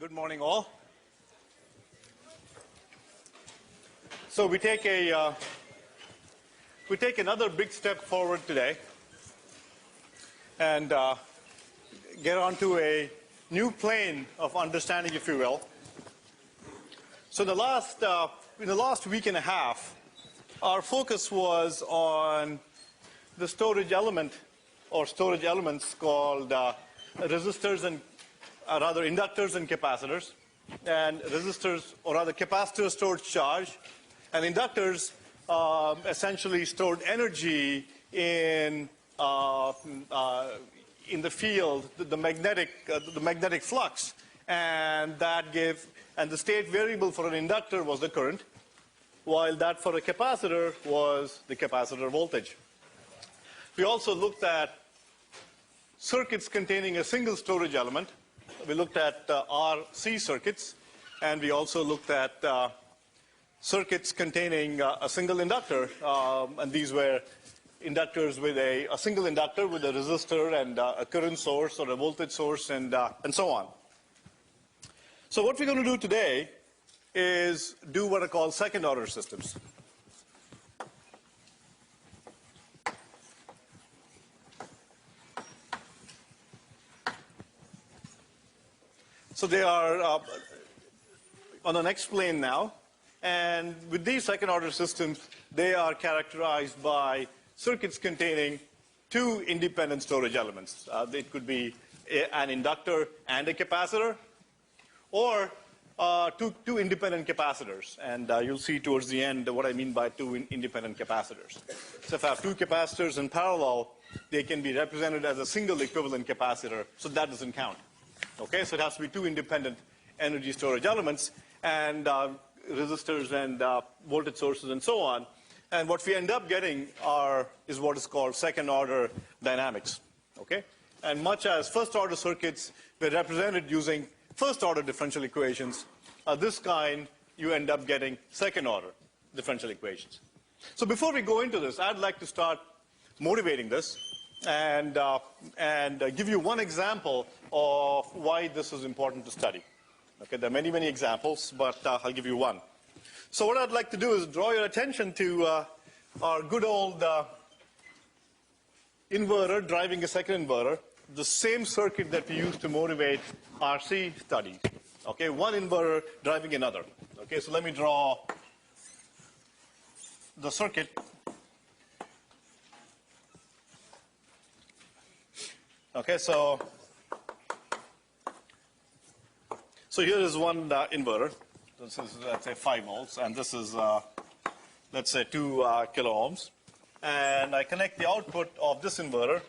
Good morning, all. So we take another big step forward today, and get onto a new plane of understanding, if you will. So in the last week and a half, our focus was on the storage element or storage elements called resistors and rather inductors and capacitors. And resistors, or rather capacitors, stored charge, and inductors essentially stored energy in the field, the magnetic flux, and the state variable for an inductor was the current, while that for a capacitor was the capacitor voltage. We also looked at circuits containing a single storage element. We looked at RC circuits, and we also looked at circuits containing a single inductor, and these were inductors with a single inductor with a resistor and a current source or a voltage source and so on. So what we're going to do today is do what are called second order systems. So they are on the next plane now, and with these second order systems, they are characterized by circuits containing two independent storage elements. It could be an inductor and a capacitor, or two independent capacitors. And you'll see towards the end what I mean by two independent capacitors. So if I have two capacitors in parallel, they can be represented as a single equivalent capacitor, so that doesn't count. Okay, so it has to be two independent energy storage elements, and resistors and voltage sources and so on. And what we end up getting is what is called second order dynamics. Okay, and much as first order circuits were represented using first order differential equations, this kind you end up getting second order differential equations. So before we go into this, I'd like to start motivating this and give you one example of why this is important to study. Okay, there are many, many examples, but I'll give you one. So what I'd like to do is draw your attention to our good old inverter driving a second inverter, the same circuit that we use to motivate RC studies. Okay, one inverter driving another. Okay, so let me draw the circuit. Okay, so here is one inverter. This is, let's say, 5 volts, and this is, let's say, 2 kilo ohms. And I connect the output of this inverter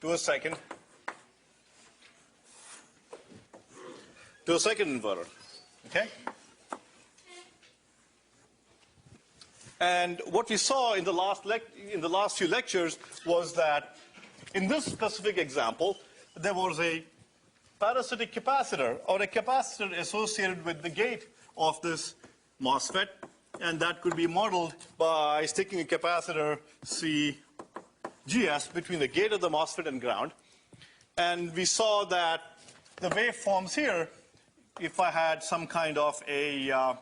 to a second inverter. Okay? And what we saw in the last few lectures was that in this specific example, there was a parasitic capacitor or a capacitor associated with the gate of this MOSFET, and that could be modeled by sticking a capacitor CGS between the gate of the MOSFET and ground. And we saw that the waveforms here, if I had some kind of a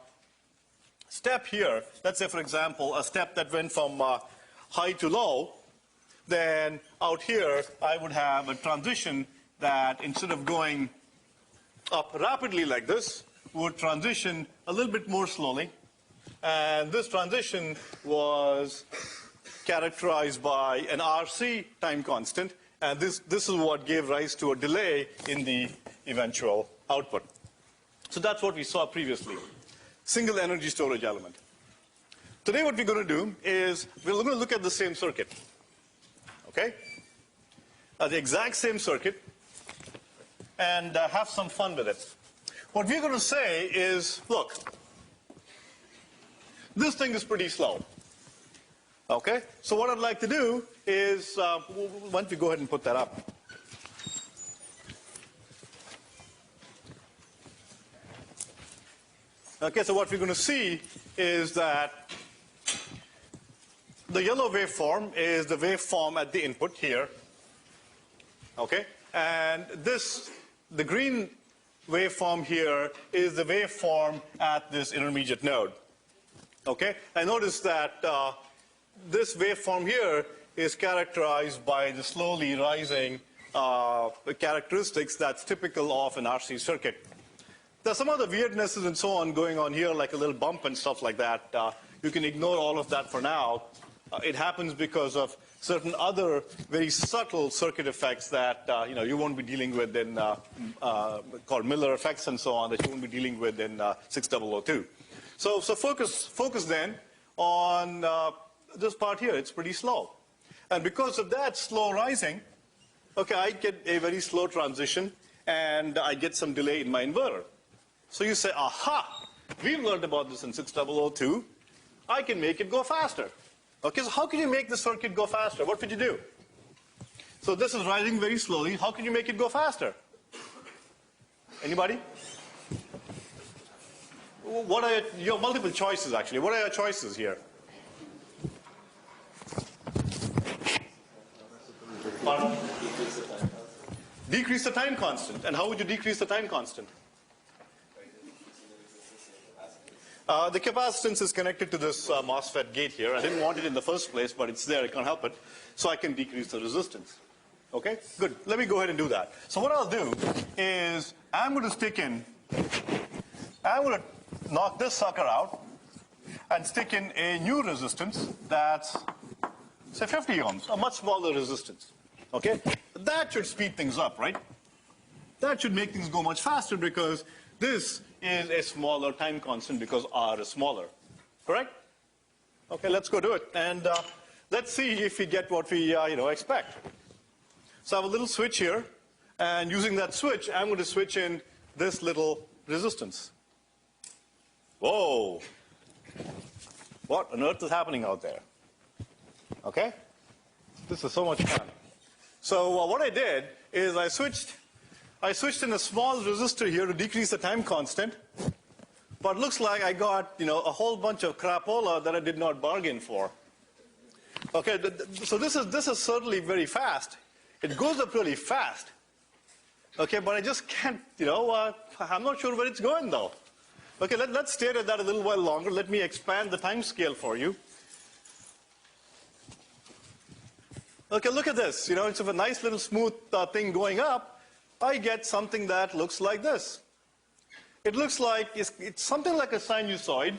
step here, let's say, for example, a step that went from high to low, then out here I would have a transition that instead of going up rapidly like this, would transition a little bit more slowly. And this transition was characterized by an RC time constant, and this is what gave rise to a delay in the eventual output. So that's what we saw previously, single energy storage element. Today what we're going to do is we're going to look at the same circuit. Okay? The exact same circuit, and have some fun with it. What we're going to say is, look, this thing is pretty slow. Okay? So what I'd like to do is, why don't we go ahead and put that up? Okay, so what we're going to see is that the yellow waveform is the waveform at the input here. Okay? And this, the green waveform here is the waveform at this intermediate node. Okay? And notice that this waveform here is characterized by the slowly rising characteristics that's typical of an RC circuit. There's some other weirdnesses and so on going on here, like a little bump and stuff like that. You can ignore all of that for now. It happens because of certain other very subtle circuit effects that you won't be dealing with in called Miller effects and so on, that you won't be dealing with in 6002. So focus then on this part here. It's pretty slow. And because of that slow rising, okay, I get a very slow transition and I get some delay in my inverter. So you say, aha, we've learned about this in 6002. I can make it go faster. Okay, so how can you make the circuit go faster? What would you do? So this is rising very slowly. How can you make it go faster? Anybody? What are your multiple choices, actually? What are your choices here? Pardon? Decrease the time constant. And how would you decrease the time constant? The capacitance is connected to this MOSFET gate here. I didn't want it in the first place, but it's there. I can't help it. So I can decrease the resistance. Okay? Good. Let me go ahead and do that. So what I'll do is I'm going to knock this sucker out and stick in a new resistance that's, say, 50 ohms, a much smaller resistance. Okay? That should speed things up, right? That should make things go much faster because this is a smaller time constant because R is smaller. Correct? Okay, let's go do it. And let's see if we get what we expect. So I have a little switch here. And using that switch, I'm going to switch in this little resistance. Whoa. What on earth is happening out there? Okay? This is so much fun. So what I did is I switched in a small resistor here to decrease the time constant, but it looks like I got, a whole bunch of crapola that I did not bargain for. Okay, so this is certainly very fast. It goes up really fast. Okay, but I just can't, I'm not sure where it's going though. Okay, let's stare at that a little while longer. Let me expand the time scale for you. Okay, look at this. It's a nice little smooth thing going up. I get something that looks like this. It looks like it's something like a sinusoid.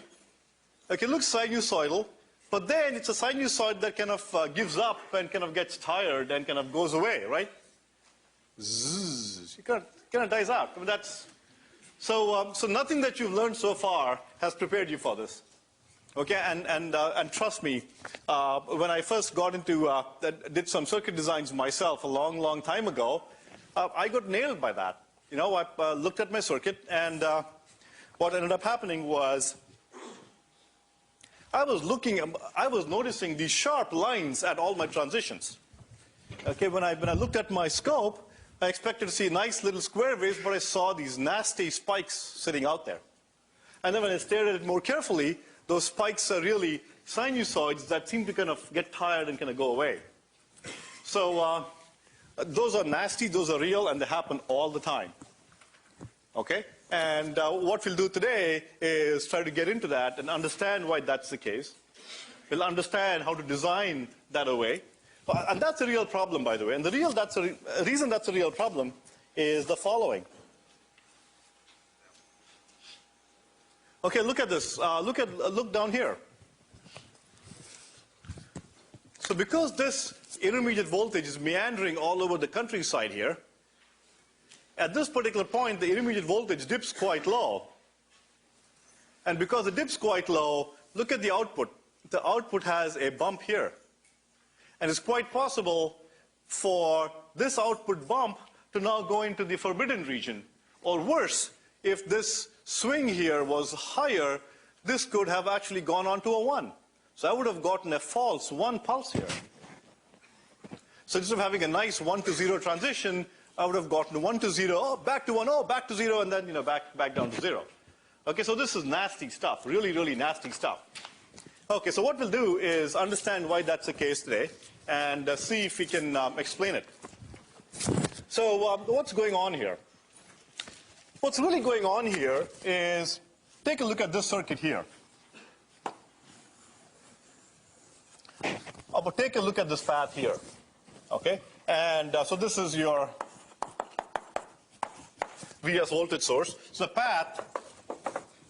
Okay, it looks sinusoidal, but then it's a sinusoid that kind of gives up and kind of gets tired and kind of goes away, right? Zzz, it kind of dies out. I mean, so nothing that you've learned so far has prepared you for this. Okay, and trust me, when I first got into, did some circuit designs myself a long, long time ago, I got nailed by that. I looked at my circuit, and what ended up happening was I was noticing these sharp lines at all my transitions. Okay, when I looked at my scope, I expected to see nice little square waves, but I saw these nasty spikes sitting out there. And then when I stared at it more carefully, those spikes are really sinusoids that seem to kind of get tired and kind of go away. So those are nasty, those are real, and they happen all the time. Okay? And what we'll do today is try to get into that and understand why that's the case. We'll understand how to design that away. And that's a real problem, by the way. And the reason that's a real problem is the following. Okay, look at this. Look down here. So because this intermediate voltage is meandering all over the countryside here, at this particular point, the intermediate voltage dips quite low. And because it dips quite low, look at the output. The output has a bump here. And it's quite possible for this output bump to now go into the forbidden region. Or worse, if this swing here was higher, this could have actually gone on to a 1. So I would have gotten a false 1 pulse here. So instead of having a nice 1 to 0 transition, I would have gotten 1 to 0, oh, back to 1, oh, back to 0, and then back down to 0. Okay, so this is nasty stuff, really, really nasty stuff. Okay, so what we'll do is understand why that's the case today and see if we can explain it. So what's going on here? What's really going on here is, take a look at this circuit here. But take a look at this path here, okay? And so this is your Vs voltage source. So the path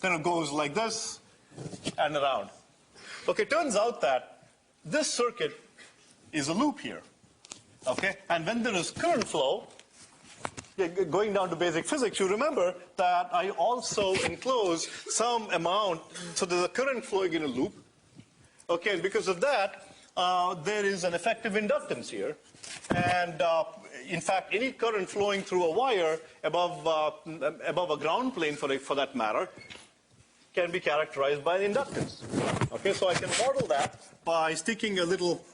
kind of goes like this and around. Okay, turns out that this circuit is a loop here, okay? And when there is current flow, going down to basic physics, you remember that I also enclose some amount, so there's a current flowing in a loop, okay? And because of that, there is an effective inductance here. And in fact, any current flowing through a wire above a ground plane, for that matter, can be characterized by an inductance. Okay, so I can model that by sticking a little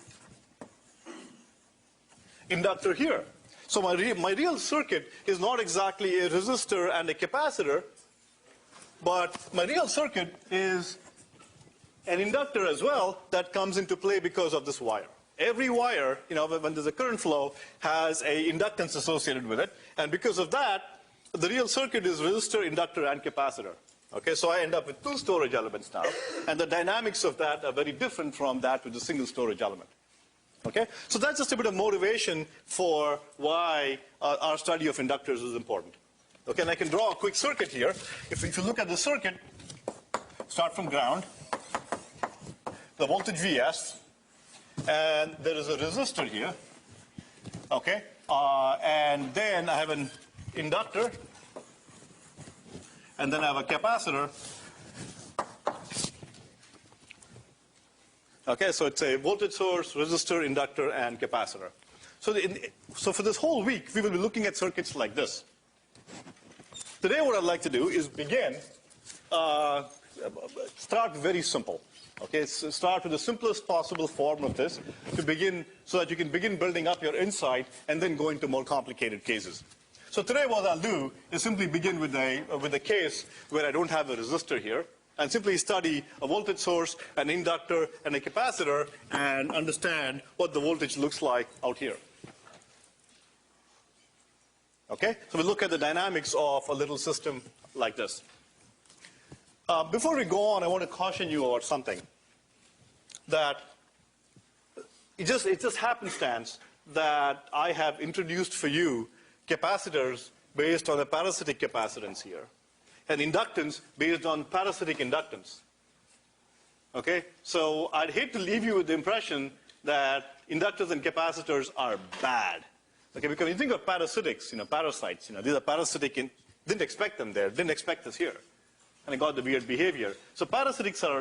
inductor here. So my real circuit is not exactly a resistor and a capacitor, but my real circuit is an inductor as well that comes into play because of this wire. Every wire, when there's a current flow, has an inductance associated with it. And because of that, the real circuit is resistor, inductor, and capacitor. Okay, so I end up with two storage elements now. And the dynamics of that are very different from that with a single storage element. Okay, so that's just a bit of motivation for why our study of inductors is important. Okay, and I can draw a quick circuit here. If you look at the circuit, start from ground, the voltage Vs, and there is a resistor here, okay, and then I have an inductor, and then I have a capacitor. Okay, so it's a voltage source, resistor, inductor, and capacitor. So for this whole week, we will be looking at circuits like this. Today what I'd like to do is begin, start very simple. Okay, so start with the simplest possible form of this to begin, so that you can begin building up your insight and then go into more complicated cases. So today what I'll do is simply begin with a case where I don't have a resistor here, and simply study a voltage source, an inductor, and a capacitor, and understand what the voltage looks like out here. Okay, so we'll look at the dynamics of a little system like this. Before we go on, I want to caution you about something. That it just happenstance that I have introduced for you capacitors based on a parasitic capacitance here, and inductance based on parasitic inductance. Okay, so I'd hate to leave you with the impression that inductors and capacitors are bad. Okay, because when you think of parasitics, parasites, these are parasitic, didn't expect them there, didn't expect this here. And I got the weird behavior. So parasitics are,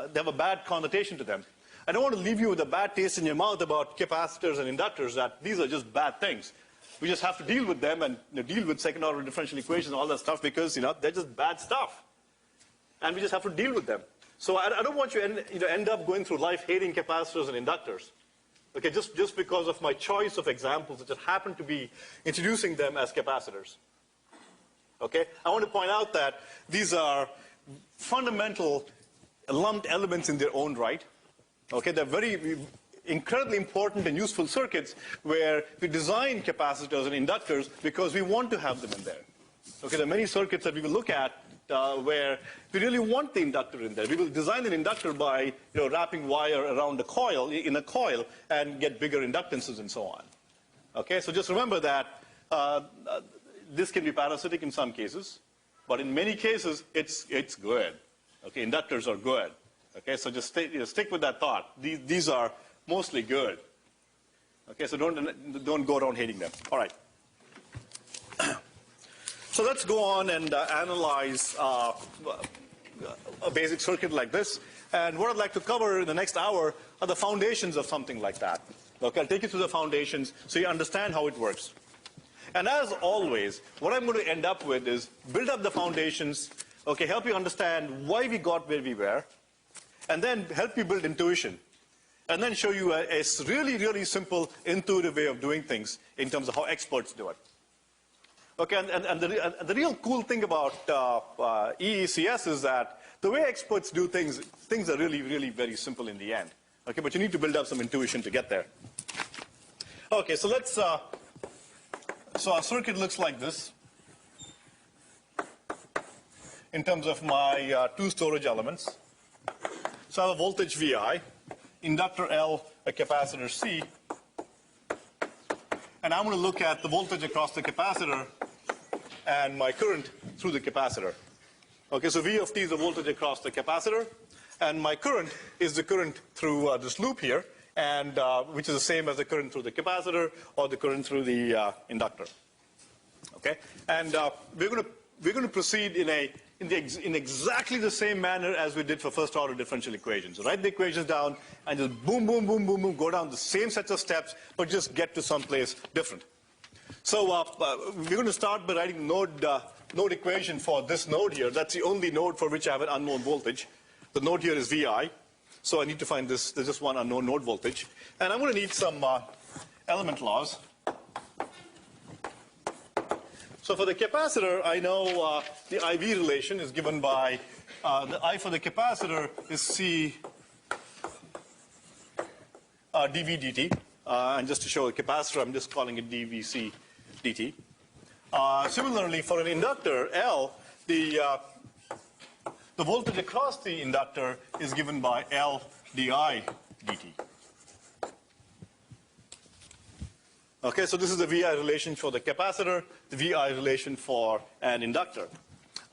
they have a bad connotation to them. I don't want to leave you with a bad taste in your mouth about capacitors and inductors, that these are just bad things. We just have to deal with them and deal with second order differential equations and all that stuff because, they're just bad stuff. And we just have to deal with them. So I don't want you to end up going through life hating capacitors and inductors. Okay, just because of my choice of examples, that just happen to be introducing them as capacitors. Okay, I want to point out that these are fundamental lumped elements in their own right. Okay, they're very incredibly important and useful circuits where we design capacitors and inductors because we want to have them in there. Okay, there are many circuits that we will look at where we really want the inductor in there. We will design an inductor by wrapping wire around a coil, in a coil, and get bigger inductances and so on. Okay, so just remember that this can be parasitic in some cases, but in many cases it's good. Okay, inductors are good. Okay, so just stick with that thought. These are mostly good. Okay, so don't go around hating them. All right. So let's go on and analyze a basic circuit like this. And what I'd like to cover in the next hour are the foundations of something like that. Okay, I'll take you through the foundations so you understand how it works. And as always, what I'm going to end up with is build up the foundations, okay, help you understand why we got where we were, and then help you build intuition. And then show you a really, really simple, intuitive way of doing things in terms of how experts do it. Okay, and the real cool thing about EECS is that the way experts do things are really, really very simple in the end. Okay, but you need to build up some intuition to get there. Okay, so let's, so our circuit looks like this. in terms of my two storage elements. So I have a voltage VI, inductor L, a capacitor C, and I'm going to look at the voltage across the capacitor and my current through the capacitor. Okay, so V of t is the voltage across the capacitor, and my current is the current through this loop here, and which is the same as the current through the capacitor or the current through the inductor. Okay, and we're going to proceed in exactly the same manner as we did for first order differential equations. So write the equations down and just boom, boom, boom, boom, boom, go down the same sets of steps, but just get to someplace different. So we're going to start by writing the node equation for this node here. That's the only node for which I have an unknown voltage. The node here is VI. So I need to find this. There's just one unknown node voltage. And I'm going to need some element laws. So for the capacitor, I know the IV relation is given by, the I for the capacitor is C dV dt. And just to show the capacitor, I'm just calling it dVc dt. Similarly, for an inductor, L, the voltage across the inductor is given by L di dt. Okay, so this is the VI relation for the capacitor, the VI relation for an inductor.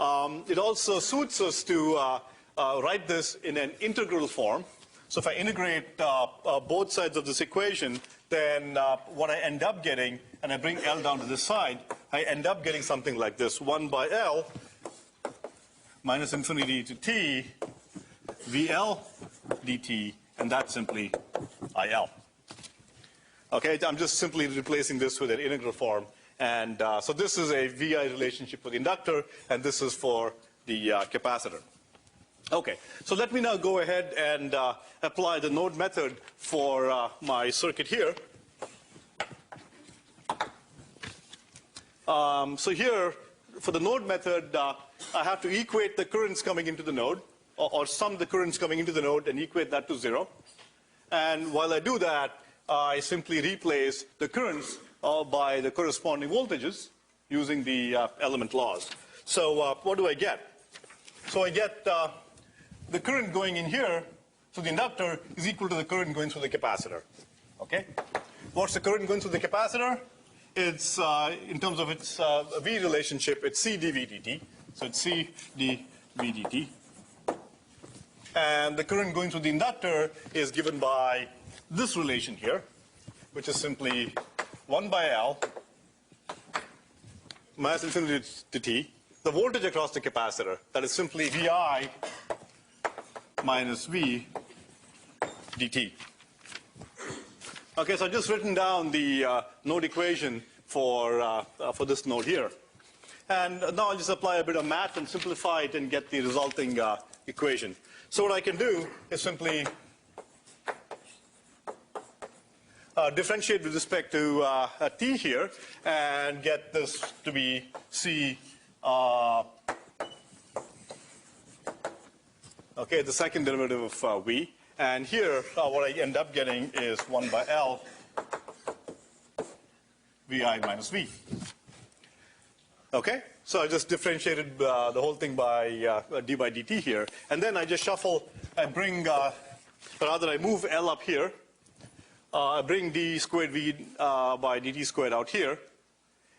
It also suits us to write this in an integral form. So if I integrate both sides of this equation, then what I end up getting, and I bring L down to this side, I end up getting something like this, 1 by L minus infinity to t, VL dt, and that's simply IL. Okay, I'm just simply replacing this with an integral form. And so this is a VI relationship for the inductor, and this is for the capacitor. Okay, so let me now go ahead and apply the node method for my circuit here. So here, for the node method, I have to equate the currents coming into the node, or sum the currents coming into the node and equate that to 0. And while I do that, I simply replace the currents by the corresponding voltages using the element laws. So what do I get? So I get the current going in here through the inductor is equal to the current going through the capacitor. Okay? What's the current going through the capacitor? It's, in terms of its V relationship, it's C dV dt. So it's C dV dt. And the current going through the inductor is given by this relation here, which is simply 1 by L minus infinity to t. The voltage across the capacitor, that is simply VI minus V dt. Okay, so I've just written down the node equation for this node here. And now I'll just apply a bit of math and simplify it and get the resulting equation. So what I can do is simply differentiate with respect to t here and get this to be C, okay, the second derivative of V. And here, what I end up getting is 1 by L VI minus V. Okay? So I just differentiated the whole thing by d by dt here. And then I just shuffle, I bring, rather I move L up here. I bring d squared V by dt squared out here.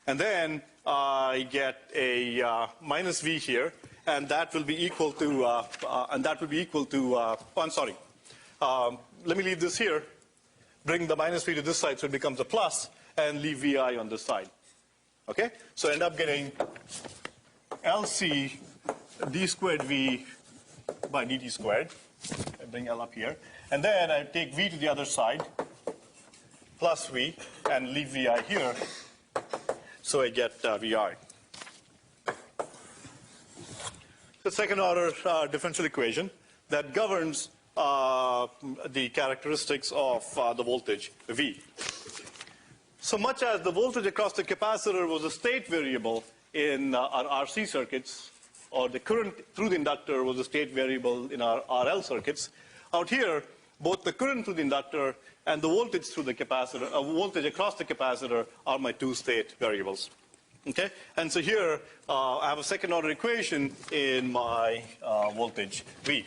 And then I get a minus V here. And that will be equal to, I'm sorry. Let me leave this here, bring the minus V to this side so it becomes a plus, and leave VI on this side. Okay? So I end up getting LC d squared V by dt squared. I bring L up here. And then I take V to the other side, plus V, and leave VI here. So I get VI. The second order differential equation that governs the characteristics of the voltage V. So much as the voltage across the capacitor was a state variable in our RC circuits, or the current through the inductor was a state variable in our RL circuits, out here, both the current through the inductor and the voltage through the capacitor, voltage across the capacitor are my two state variables. Okay, and so here I have a second order equation in my voltage V.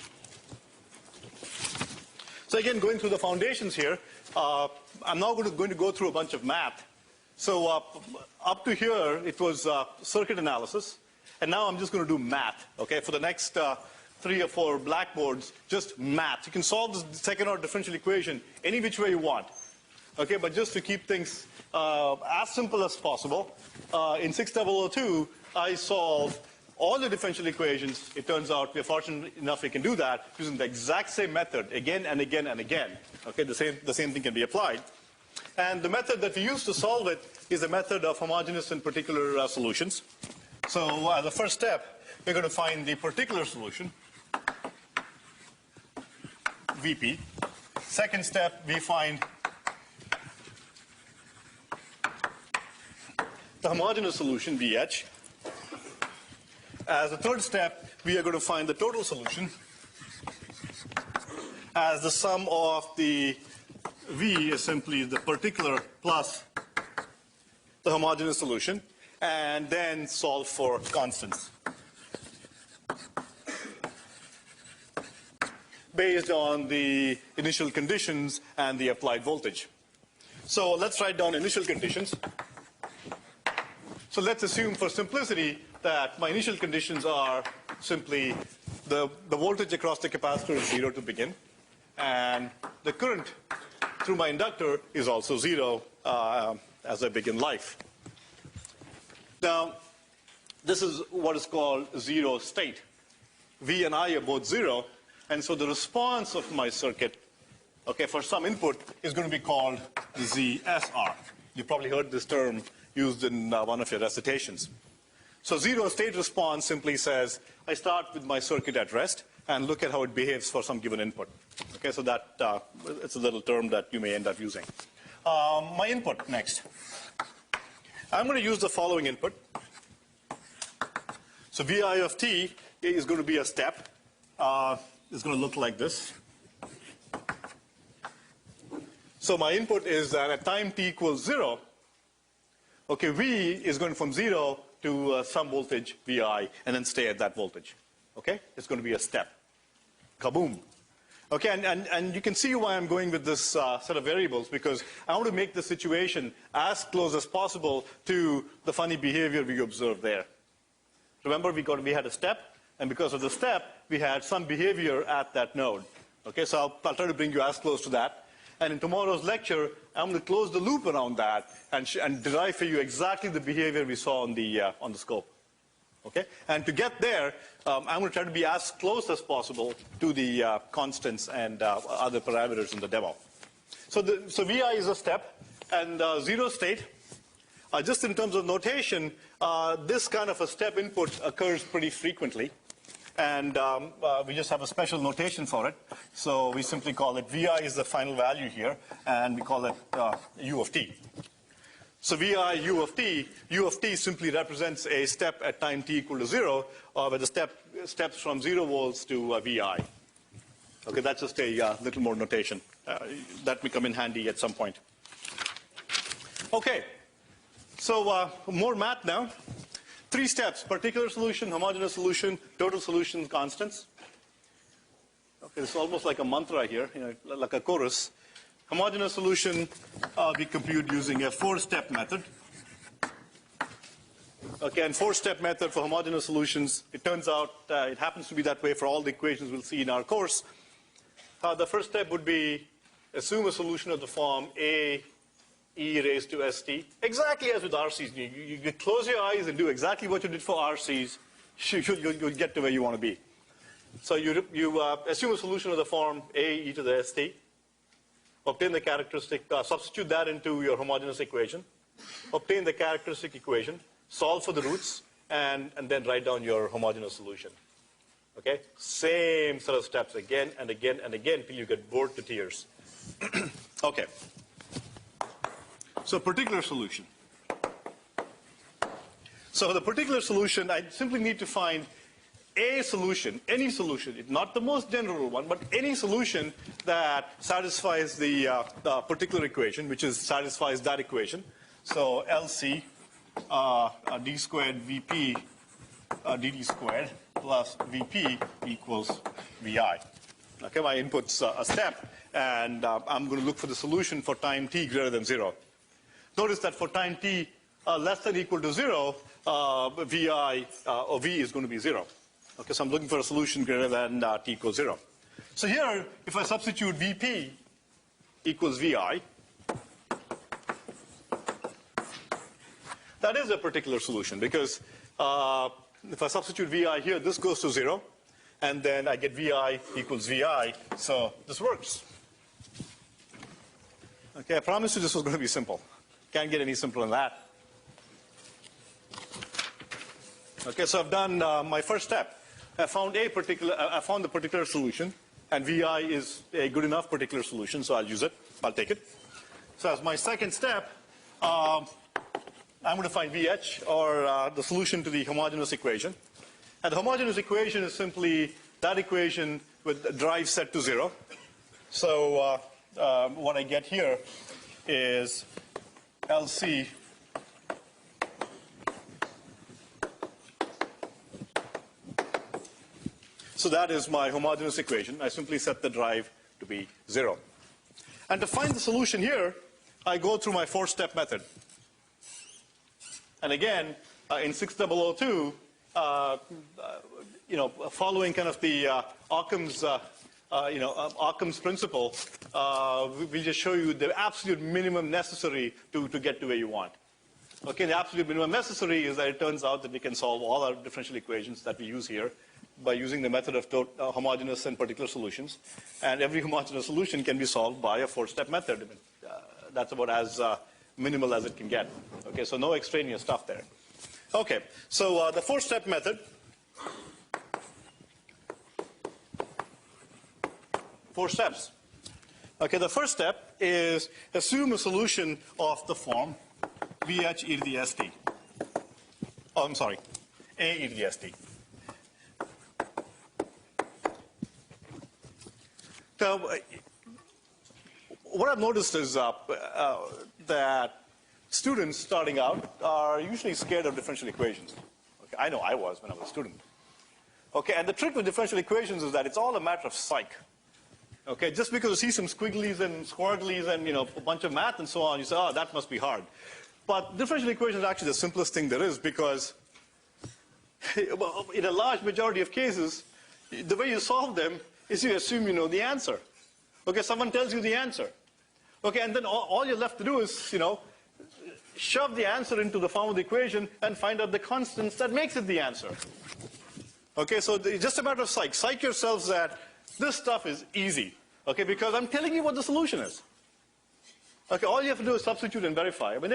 So again, going through the foundations here, I'm now going to go through a bunch of math. So up to here, it was circuit analysis, and now I'm just going to do math. Okay, for the next 3 or 4 blackboards, just math. You can solve this second order differential equation any which way you want. Okay, but just to keep things as simple as possible, in 6002, I solved all the differential equations. It turns out we're fortunate enough we can do that using the exact same method again and again and again. Okay, the same thing can be applied. And the method that we use to solve it is the method of homogeneous and particular solutions. So as the first step, we're going to find the particular solution, Vp. Second step, we find the homogeneous solution, VH. As the third step, we are going to find the total solution as the sum of the V is simply the particular plus the homogeneous solution, and then solve for constants based on the initial conditions and the applied voltage. So let's write down initial conditions. So let's assume for simplicity that my initial conditions are simply the voltage across the capacitor is 0 to begin, and the current through my inductor is also 0 as I begin life. Now, this is what is called zero state. V and I are both 0, and so the response of my circuit, okay, for some input is going to be called ZSR. You probably heard this term used in one of your recitations. So zero state response simply says, I start with my circuit at rest and look at how it behaves for some given input. Okay, so that it's a little term that you may end up using. My input next. I'm going to use the following input. So Vi of t is going to be a step. It's going to look like this. So my input is that at time t equals 0, okay, V is going from 0 to some voltage Vi and then stay at that voltage. Okay, it's going to be a step. Kaboom. Okay, and you can see why I'm going with this set of variables, because I want to make the situation as close as possible to the funny behavior we observed there. Remember, we had a step, and because of the step, we had some behavior at that node. Okay, so I'll try to bring you as close to that. And in tomorrow's lecture, I'm going to close the loop around that and derive for you exactly the behavior we saw on the scope. Okay? And to get there, I'm going to try to be as close as possible to the constants and other parameters in the demo. So Vi is a step, and zero state, just in terms of notation, this kind of a step input occurs pretty frequently. And we just have a special notation for it. So we simply call it Vi is the final value here, and we call it U of t. So Vi U of t simply represents a step at time t equal to 0, where the steps from 0 volts to Vi. Okay, that's just a little more notation. That may come in handy at some point. Okay, so more math now. 3 steps: particular solution, homogeneous solution, total solution, constants. Okay, it's almost like a mantra here, like a chorus. Homogeneous solution we compute using a 4-step method. Okay, and 4-step method for homogeneous solutions, it turns out it happens to be that way for all the equations we'll see in our course. The first step would be assume a solution of the form A e raised to st, exactly as with RCs. You close your eyes and do exactly what you did for RCs, you'll get to where you want to be. So you assume a solution of the form A e to the st, obtain the characteristic, substitute that into your homogeneous equation, obtain the characteristic equation, solve for the roots, and then write down your homogeneous solution. Okay? Same set of steps again and again and again till you get bored to tears. Okay. So particular solution. So the particular solution, I simply need to find a solution, any solution, not the most general one, but any solution that satisfies the particular equation, which satisfies that equation. So LC d squared Vp dt squared plus Vp equals Vi. Okay, my input's a step, and I'm going to look for the solution for time t greater than 0. Notice that for time t less than or equal to 0, Vi or V is going to be 0. Okay, so I'm looking for a solution greater than t equals 0. So here, if I substitute Vp equals Vi, that is a particular solution because if I substitute Vi here, this goes to 0. And then I get Vi equals Vi, so this works. Okay, I promised you this was going to be simple. Can't get any simpler than that. Okay, so I've done my first step. I found the particular solution, and Vi is a good enough particular solution, so I'll use it. I'll take it. So as my second step, I'm going to find VH, or the solution to the homogeneous equation. And the homogeneous equation is simply that equation with the drive set to 0. So what I get here is LC so that is my homogeneous equation. I simply set the drive to be 0. And to find the solution here, I go through my 4-step method. And again, in 6002, following kind of the Occam's, Occam's principle, we just show you the absolute minimum necessary to get to where you want. Okay, the absolute minimum necessary is that it turns out that we can solve all our differential equations that we use here by using the method of homogeneous and particular solutions. And every homogeneous solution can be solved by a 4-step method. That's about as minimal as it can get. Okay, so no extraneous stuff there. Okay, so the 4-step method. 4 steps. Okay, the first step is assume a solution of the form VH e to the st. Oh, I'm sorry, A e to the st. Now, what I've noticed is that students starting out are usually scared of differential equations. Okay, I know I was when I was a student. Okay, and the trick with differential equations is that it's all a matter of psych. Okay, just because you see some squigglies and squirglies and a bunch of math and so on, you say, oh, that must be hard. But differential equations are actually the simplest thing there is because in a large majority of cases, the way you solve them is you assume you know the answer. Okay, someone tells you the answer. Okay, and then all you're left to do is, shove the answer into the form of the equation and find out the constants that makes it the answer. Okay, so it's just a matter of psych. Psych yourselves that this stuff is easy. Okay, because I'm telling you what the solution is. Okay, all you have to do is substitute and verify. I mean,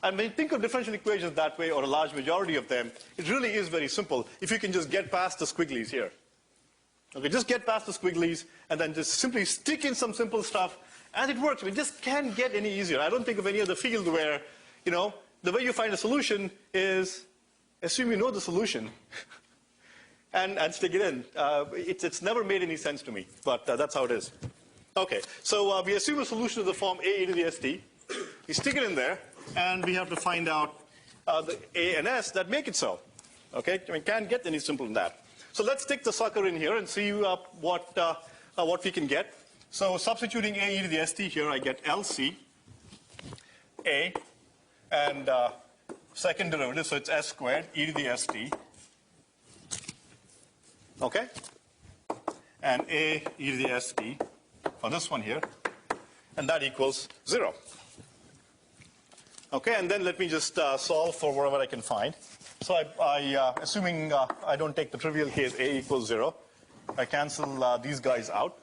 and when you think of differential equations that way, or a large majority of them, it really is very simple if you can just get past the squigglies here. Okay, just get past the squigglies and then just simply stick in some simple stuff, and it works. We just can't get any easier. I don't think of any other field where, the way you find a solution is assume you know the solution and stick it in. It's never made any sense to me, but that's how it is. Okay, so we assume a solution of the form A e to the st. We stick it in there, and we have to find out the A and S that make it so. Okay, I mean, can't get any simpler than that. So let's stick the sucker in here and see what we can get. So substituting A e to the st here, I get LC A and second derivative, so it's S squared e to the st. Okay, and A e to the st for this one here, and that equals 0. Okay, and then let me just solve for whatever I can find. So assuming I don't take the trivial case A equals 0, I cancel these guys out.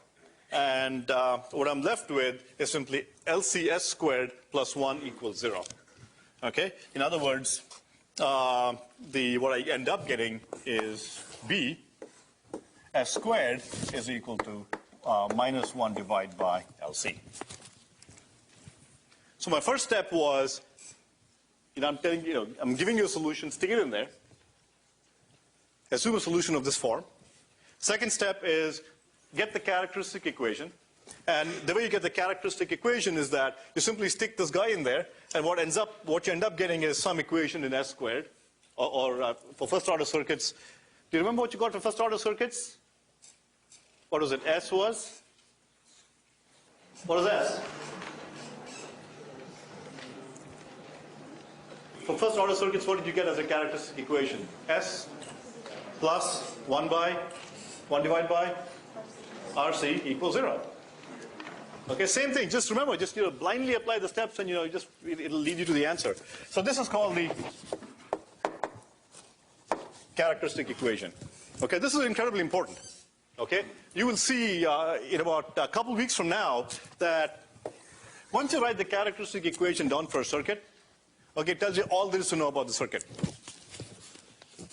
And what I'm left with is simply LCS squared plus 1 equals 0. Okay? In other words, what I end up getting is B S squared is equal to minus 1 divided by LC. So my first step was, I'm telling you, I'm giving you a solution, stick it in there. Assume a solution of this form. Second step is get the characteristic equation. And the way you get the characteristic equation is that you simply stick this guy in there, and what you end up getting is some equation in S squared, or for first order circuits. Do you remember what you got for first order circuits? What was it? S was? What is S? For first order circuits, what did you get as a characteristic equation? S plus 1 divided by RC equals 0. Okay, same thing. Just remember, just blindly apply the steps, and it'll lead you to the answer. So this is called the characteristic equation. Okay, this is incredibly important. Okay, you will see in about a couple weeks from now that once you write the characteristic equation down for a circuit, okay, it tells you all there is to know about the circuit.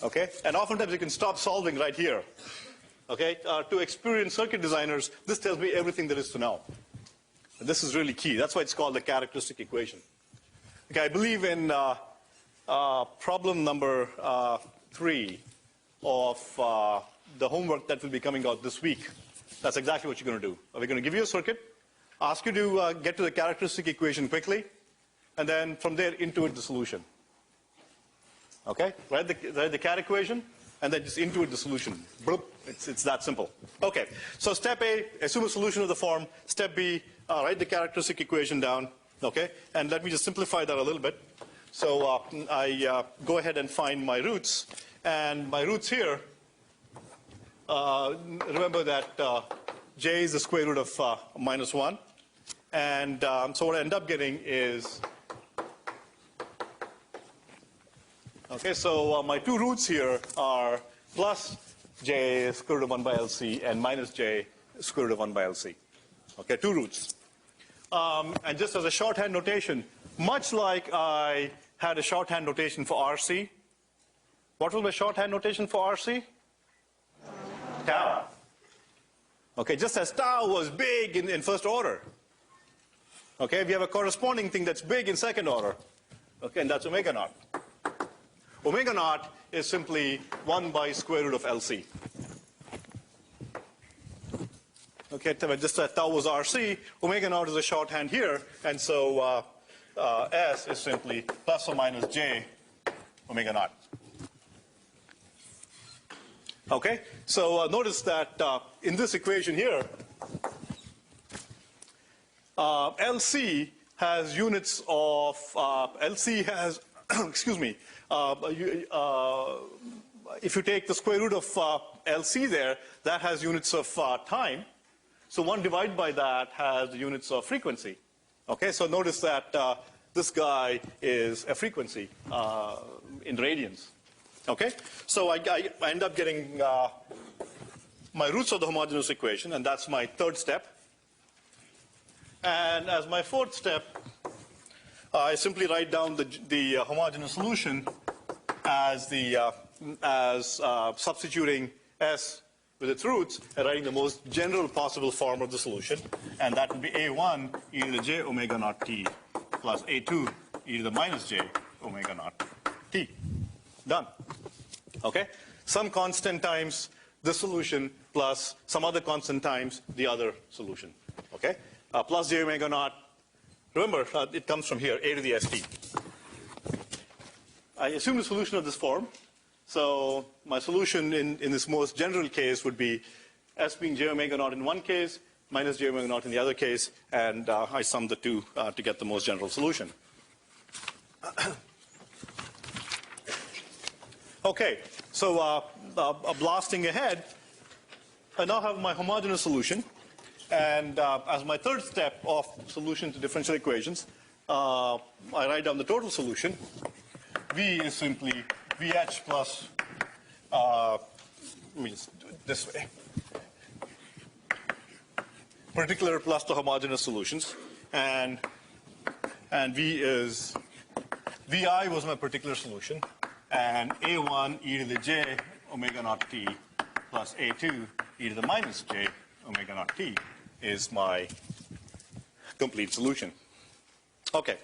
Okay, and oftentimes you can stop solving right here. Okay, to experienced circuit designers, this tells me everything there is to know. And this is really key. That's why it's called the characteristic equation. Okay, I believe in problem number 3 of the homework that will be coming out this week. That's exactly what you're going to do. We're going to give you a circuit, ask you to get to the characteristic equation quickly, and then from there intuit the solution. Okay, write the CAD equation, and then just intuit the solution. Bloop. It's that simple. Okay, so step A, assume a solution of the form. Step B, write the characteristic equation down. Okay, and let me just simplify that a little bit. So I go ahead and find my roots, and my roots here, remember that J is the square root of minus 1, and so what I end up getting is, okay, so my two roots here are plus J square root of 1 by LC and minus J square root of 1 by LC. Okay, two roots. And just as a shorthand notation, much like I had a shorthand notation for RC, what was my shorthand notation for RC? Tau. Okay, just as tau was big in first order. Okay, we have a corresponding thing that's big in second order. Okay, and that's omega naught. Omega naught is simply 1 by square root of LC. Okay, just as tau was RC, omega naught is a shorthand here, and so S is simply plus or minus J omega naught. Okay, so notice that in this equation here, LC has units of, LC has, excuse me, if you take the square root of LC there, that has units of time. So 1 divided by that has units of frequency. Okay, so notice that this guy is a frequency in radians. Okay, so I end up getting my roots of the homogeneous equation, and that's my third step. And as my fourth step, I simply write down the homogeneous solution as substituting S with its roots and writing the most general possible form of the solution, and that would be A1 e to the j omega naught t plus A2 e to the minus j omega naught t. Done. Okay? Some constant times the solution plus some other constant times the other solution. Okay? Plus j omega naught. Remember, it comes from here, a to the st. I assume the solution of this form. So my solution in this most general case would be S being j omega naught in one case, minus j omega naught in the other case, and I sum the two to get the most general solution. Okay, so blasting ahead, I now have my homogeneous solution, and as my third step of solution to differential equations, I write down the total solution. V is simply VH plus, let me just do it this way, particular plus the homogeneous solutions, and VI was my particular solution, and A1 e to the j omega naught t plus A2 e to the minus j omega naught t is my complete solution. Okay.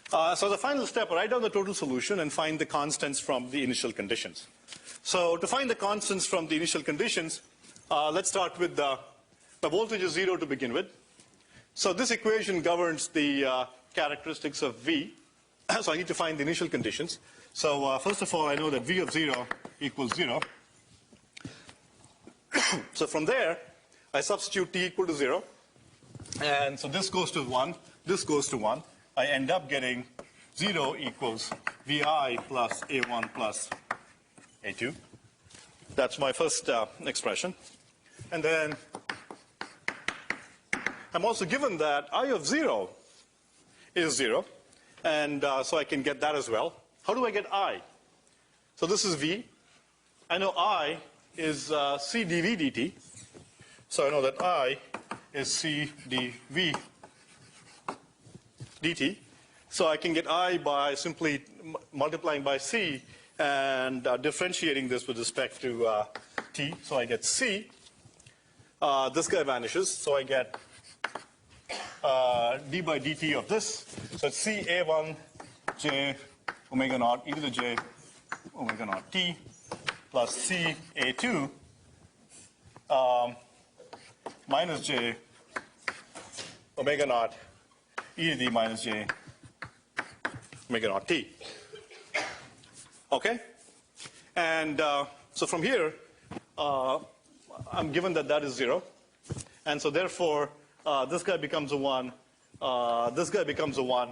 So the final step, write down the total solution and find the constants from the initial conditions. So to find the constants from the initial conditions, let's start with My voltage is 0 to begin with. So this equation governs the characteristics of V. So I need to find the initial conditions. So first of all, I know that V of 0 equals 0. So from there, I substitute t equal to 0. And so this goes to 1, this goes to 1. I end up getting 0 equals Vi plus A1 plus A2. That's my first expression. And then I'm also given that I of 0 is 0. And so I can get that as well. How do I get I? So this is V. I know I is C dV dt. So I know that I is C dV dt. So I can get I by simply multiplying by C and differentiating this with respect to t. So I get C. This guy vanishes. So I get d by dt of this. So it's C A1 j omega naught e to the j omega naught t plus C A2 minus j omega naught e to the minus j omega naught t. Okay? And so from here, I'm given that that is 0. And so therefore, this guy becomes a 1. This guy becomes a 1.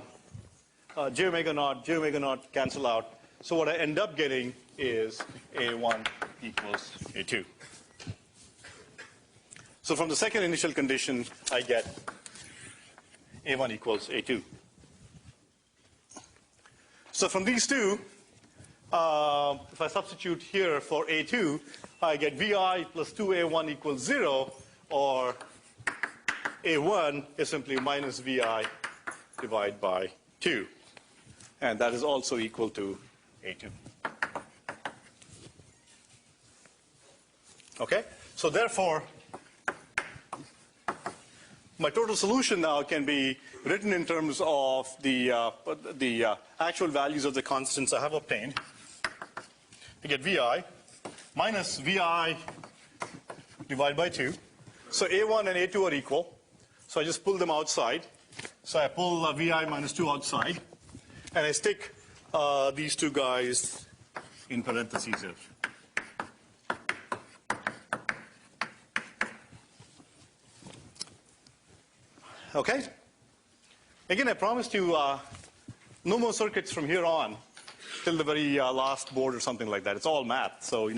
J omega naught cancel out. So what I end up getting is A1 equals A2. So from the second initial condition, I get A1 equals A2. So from these two, if I substitute here for A2, I get Vi plus 2A1 equals 0, or A1 is simply minus Vi divided by 2. And that is also equal to A2. Okay? So therefore, my total solution now can be written in terms of the actual values of the constants I have obtained. I get Vi minus Vi divided by 2. So A1 and A2 are equal. So I just pull them outside. So I pull Vi minus 2 outside. And I stick these two guys in parentheses here. Okay? Again, I promised you no more circuits from here on till the very last board or something like that. It's all math, so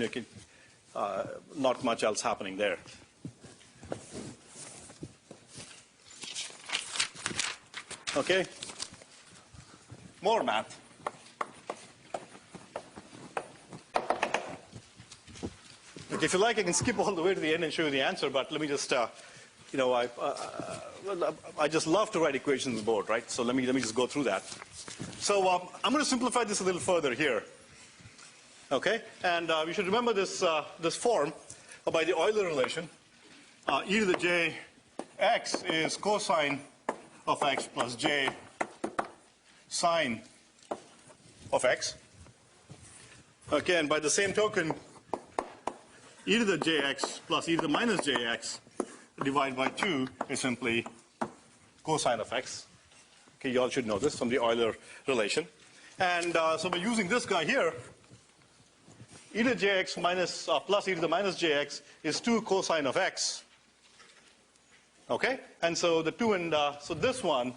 not much else happening there. Okay? More math. Look, if you like, I can skip all the way to the end and show you the answer, but let me just, I just love to write equations on the board, right? So let me just go through that. So I'm going to simplify this a little further here. Okay? And we should remember this, this form by the Euler relation. E to the j x is cosine of x plus j sine of x. Okay, and by the same token, e to the jx plus e to the minus jx divided by 2 is simply cosine of x. Okay, you all should know this from the Euler relation. And so by using this guy here, e to the jx minus plus e to the minus jx is 2 cosine of x. Okay, and so the 2 and so this one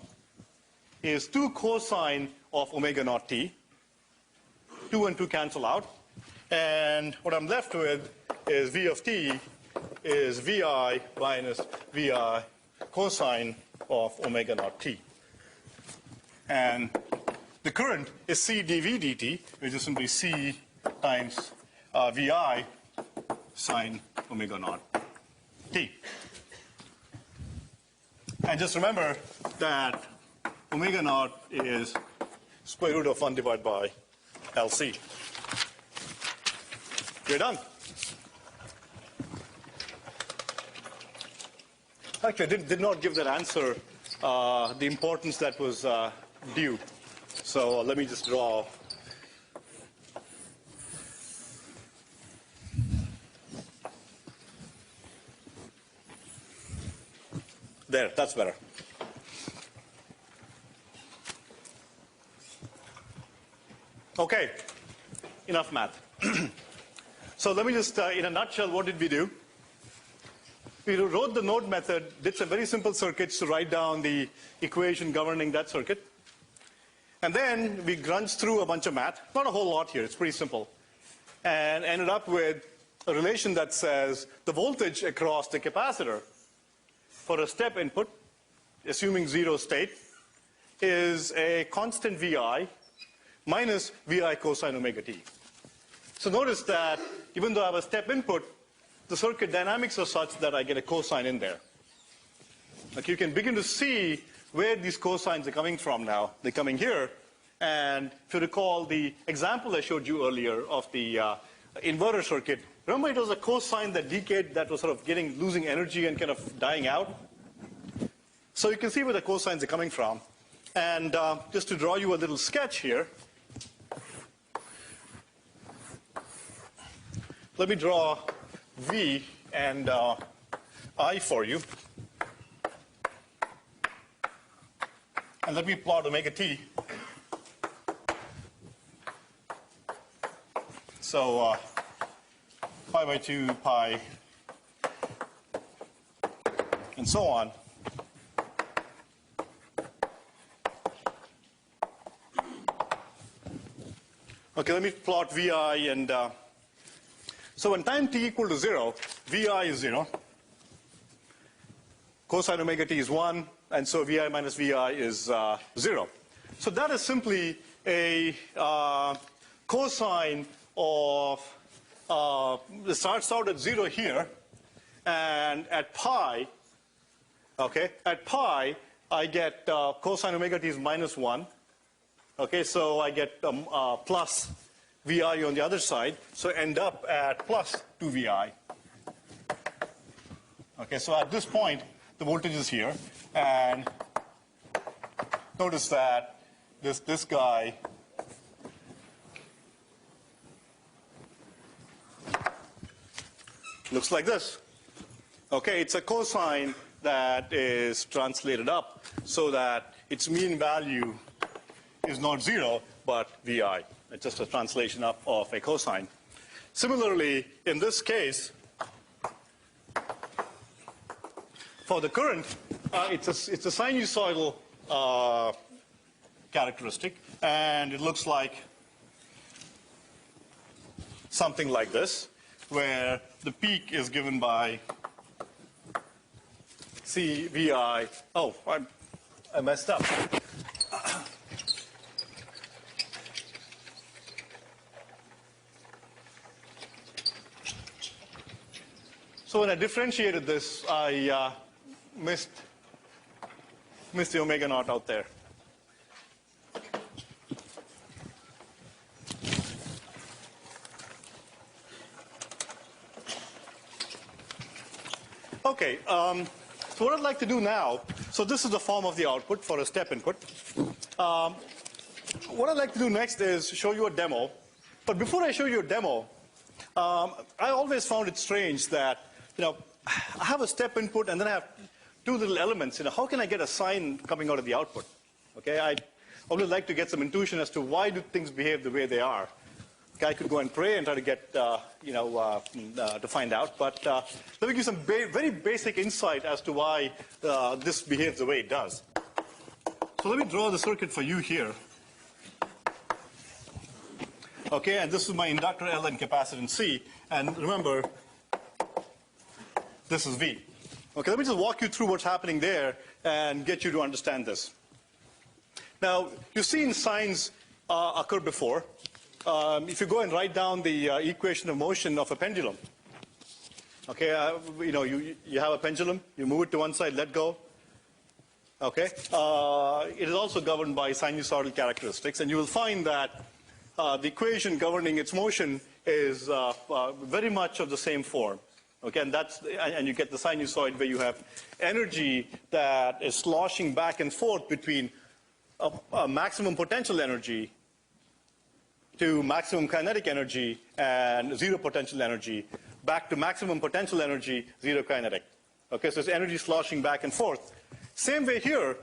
is 2 cosine of omega naught t. 2 and 2 cancel out. And what I'm left with is V of t is Vi minus Vi cosine of omega naught t. And the current is C dV dt, which is simply C times Vi sine omega naught t. And just remember that omega naught is square root of 1 divided by LC. We're done. Actually, I did not give that answer the importance that was due. So let me just draw. There, that's better. Okay, enough math. So let me just, in a nutshell, what did we do? We wrote the node method, did some very simple circuits to write down the equation governing that circuit. And then we grunched through a bunch of math, not a whole lot here, it's pretty simple, and ended up with a relation that says the voltage across the capacitor for a step input, assuming zero state, is a constant VI minus VI cosine omega t. So notice that even though I have a step input, the circuit dynamics are such that I get a cosine in there. Like you can begin to see where these cosines are coming from now. They're coming here. And if you recall the example I showed you earlier of the inverter circuit, remember it was a cosine that decayed, that was sort of losing energy and kind of dying out? So you can see where the cosines are coming from. And just to draw you a little sketch here, let me draw V and I for you. And let me plot omega t. So pi by 2, pi, and so on. Okay, let me plot VI and so when time t equal to 0, VI is 0, cosine omega t is 1, and so VI minus VI is 0. So that is simply a cosine of, it starts out at 0 here, and at pi, okay, at pi, I get cosine omega t is minus 1. Okay, so I get plus VI on the other side, so end up at plus 2 VI. Okay, so at this point, the voltage is here, and notice that this guy looks like this. Okay, it's a cosine that is translated up so that its mean value is not 0, but VI. It's just a translation up of a cosine. Similarly, in this case, for the current, it's a sinusoidal characteristic, and it looks like something like this, where the peak is given by CVI. Oh, I messed up. So when I differentiated this, I missed the omega naught out there. Okay, so what I'd like to do now, so this is the form of the output for a step input. What I'd like to do next is show you a demo. But before I show you a demo, I always found it strange that, I have a step input and then I have two little elements. How can I get a sign coming out of the output? Okay, I always like to get some intuition as to why do things behave the way they are. Okay, I could go and pray and try to get, to find out. But let me give you some very basic insight as to why this behaves the way it does. So let me draw the circuit for you here. Okay, and this is my inductor L and capacitance C. And remember, this is V. Okay, let me just walk you through what's happening there and get you to understand this. Now, you've seen signs occur before. If you go and write down the equation of motion of a pendulum, okay, you have a pendulum, you move it to one side, let go. Okay, it is also governed by sinusoidal characteristics, and you will find that the equation governing its motion is very much of the same form. Okay, and you get the sinusoid where you have energy that is sloshing back and forth between a maximum potential energy to maximum kinetic energy and zero potential energy, back to maximum potential energy, zero kinetic. Okay, so it's energy sloshing back and forth. Same way here,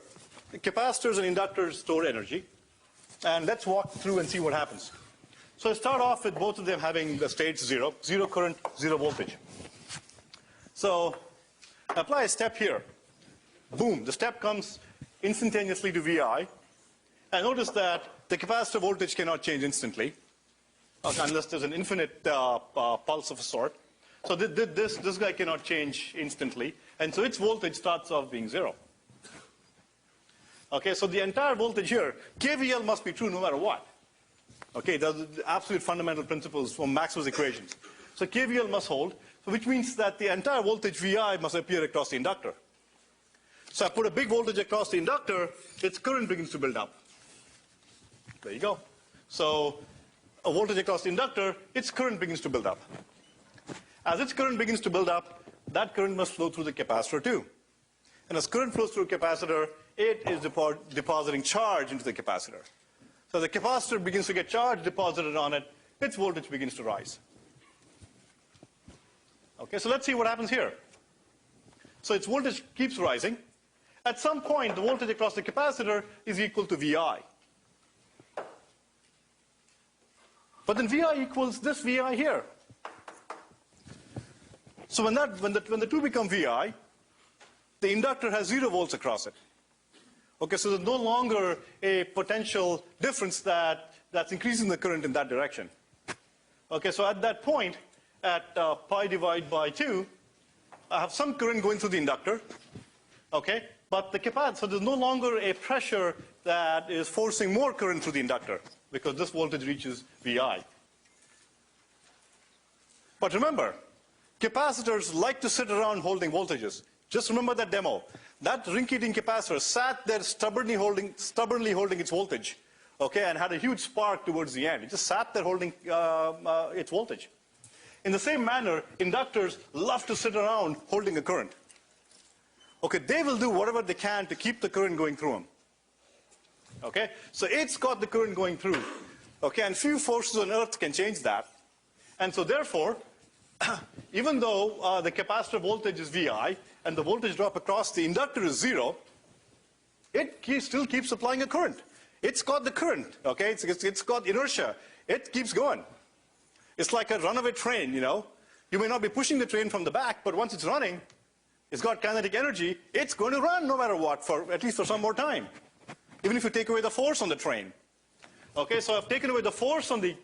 the capacitors and inductors store energy. And let's walk through and see what happens. So I start off with both of them having the states 0, 0 current, 0 voltage. So I apply a step here. Boom, the step comes instantaneously to VI. And notice that the capacitor voltage cannot change instantly, unless there's an infinite pulse of a sort. So this guy cannot change instantly. And so its voltage starts off being 0. Okay, so the entire voltage here, KVL must be true no matter what. Okay, those are the absolute fundamental principles from Maxwell's equations. So KVL must hold, which means that the entire voltage VI must appear across the inductor. So I put a big voltage across the inductor, its current begins to build up. There you go. So a voltage across the inductor, its current begins to build up. As its current begins to build up, that current must flow through the capacitor too. And as current flows through a capacitor, it is depositing charge into the capacitor. So the capacitor begins to get charge deposited on it, its voltage begins to rise. Okay, so let's see what happens here. So its voltage keeps rising. At some point, the voltage across the capacitor is equal to VI. But then VI equals this VI here. So when the two become VI, the inductor has 0 volts across it. Okay, so there's no longer a potential difference that's increasing the current in that direction. Okay, so at that point, at pi divided by 2, I have some current going through the inductor. Okay, but the capacitor, so there's no longer a pressure that is forcing more current through the inductor because this voltage reaches VI. But remember, capacitors like to sit around holding voltages. Just remember that demo. That rinky-dink capacitor sat there stubbornly holding its voltage, okay, and had a huge spark towards the end. It just sat there holding its voltage. In the same manner, inductors love to sit around holding a current. Okay, they will do whatever they can to keep the current going through them. Okay, so it's got the current going through. Okay, and few forces on earth can change that. And so therefore, even though the capacitor voltage is VI and the voltage drop across the inductor is 0, it still keeps supplying a current. It's got the current, okay? It's got inertia. It keeps going. It's like a runaway train, you know. You may not be pushing the train from the back, but once it's running, it's got kinetic energy. It's going to run no matter what, at least for some more time, even if you take away the force on the train. Okay, so I've taken away the force on the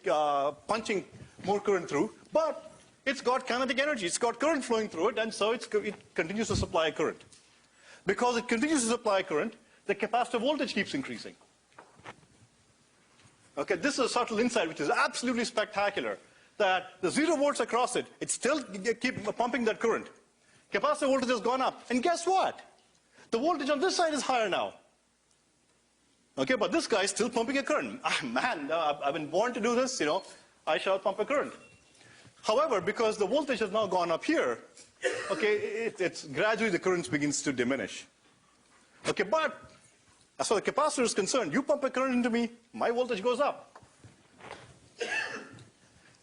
punching more current through, but it's got kinetic energy. It's got current flowing through it, and so it continues to supply a current. Because it continues to supply a current, the capacitor voltage keeps increasing. Okay, this is a subtle insight which is absolutely spectacular, that the 0 volts across it, it still keep pumping that current. Capacitor voltage has gone up, and guess what? The voltage on this side is higher now. Okay, but this guy is still pumping a current. Man, I've been born to do this, you know. I shall pump a current. However, because the voltage has now gone up here, okay, it's gradually the current begins to diminish. Okay, but as far as the capacitor is concerned, you pump a current into me, my voltage goes up.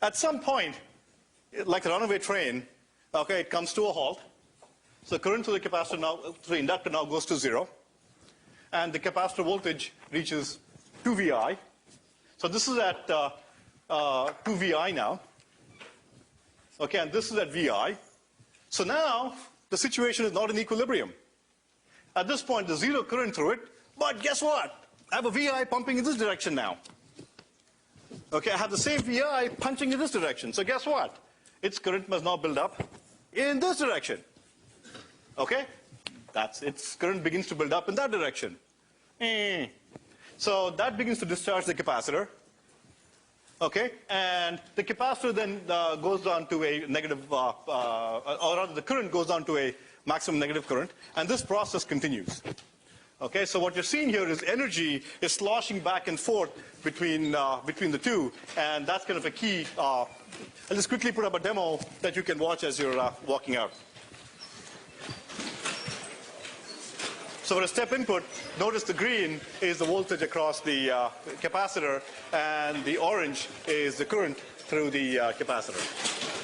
At some point, like a runaway train, okay, it comes to a halt. So current through the capacitor now, through the inductor now goes to 0. And the capacitor voltage reaches 2 VI. So this is at 2 VI now. Okay, and this is at VI. So now the situation is not in equilibrium. At this point, there's 0 current through it, but guess what? I have a VI pumping in this direction now. Okay, I have the same VI punching in this direction. So guess what? Its current must now build up in this direction. Okay? Its current begins to build up in that direction. So that begins to discharge the capacitor. Okay, and the capacitor then goes down to a negative, or rather the current goes down to a maximum negative current, and this process continues. Okay, so what you're seeing here is energy is sloshing back and forth between the two, and that's kind of a key. I'll just quickly put up a demo that you can watch as you're walking out. So for a step input, notice the green is the voltage across the capacitor, and the orange is the current through the capacitor.